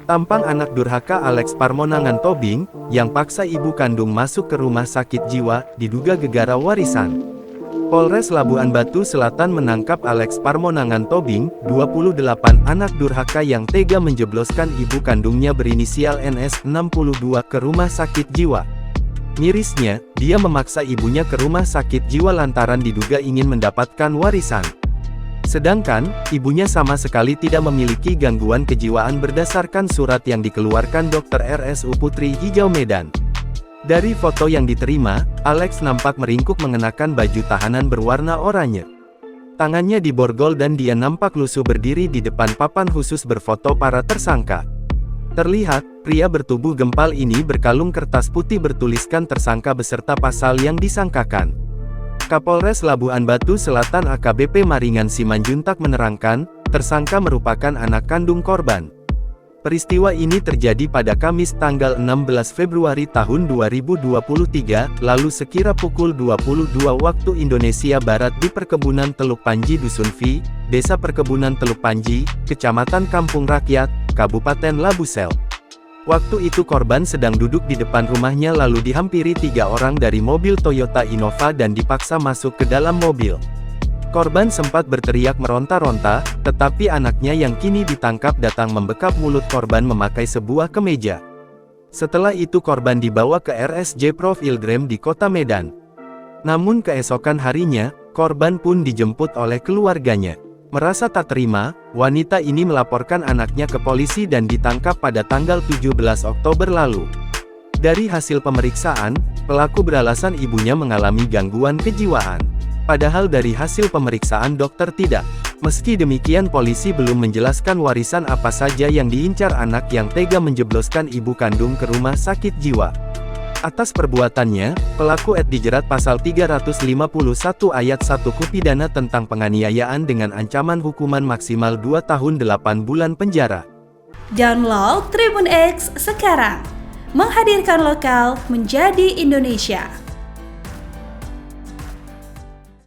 Tampang anak durhaka Alex Parmonangan Tobing, yang paksa ibu kandung masuk ke rumah sakit jiwa, diduga gegara warisan. Polres Labuan Batu Selatan menangkap Alex Parmonangan Tobing, 28, anak durhaka yang tega menjebloskan ibu kandungnya berinisial NS, 62, ke rumah sakit jiwa. Mirisnya, dia memaksa ibunya ke rumah sakit jiwa lantaran diduga ingin mendapatkan warisan. Sedangkan, ibunya sama sekali tidak memiliki gangguan kejiwaan berdasarkan surat yang dikeluarkan Dr. RSU Putri Hijau Medan. Dari foto yang diterima, Alex nampak meringkuk mengenakan baju tahanan berwarna oranye. Tangannya diborgol dan dia nampak lusuh berdiri di depan papan khusus berfoto para tersangka. Terlihat, pria bertubuh gempal ini berkalung kertas putih bertuliskan tersangka beserta pasal yang disangkakan. Kapolres Labuan Batu Selatan AKBP Maringan Simanjuntak menerangkan, tersangka merupakan anak kandung korban. Peristiwa ini terjadi pada Kamis tanggal 16 Februari tahun 2023, lalu sekira pukul 22 waktu Indonesia Barat di perkebunan Teluk Panji Dusun V, Desa Perkebunan Teluk Panji, Kecamatan Kampung Rakyat, Kabupaten Labusel. Waktu itu korban sedang duduk di depan rumahnya lalu dihampiri 3 orang dari mobil Toyota Innova dan dipaksa masuk ke dalam mobil. Korban sempat berteriak meronta-ronta, tetapi anaknya yang kini ditangkap datang membekap mulut korban memakai sebuah kemeja. Setelah itu korban dibawa ke RSJ Prof Ilgrem di Kota Medan. Namun keesokan harinya, korban pun dijemput oleh keluarganya. Merasa tak terima, wanita ini melaporkan anaknya ke polisi dan ditangkap pada tanggal 17 Oktober lalu. Dari hasil pemeriksaan, pelaku beralasan ibunya mengalami gangguan kejiwaan. Padahal dari hasil pemeriksaan dokter tidak. Meski demikian polisi belum menjelaskan warisan apa saja yang diincar anak yang tega menjebloskan ibu kandung ke rumah sakit jiwa. Atas perbuatannya, pelaku dijerat pasal 351 ayat 1 KUH pidana tentang penganiayaan dengan ancaman hukuman maksimal 2 tahun 8 bulan penjara. Download Tribun X sekarang, menghadirkan lokal menjadi Indonesia.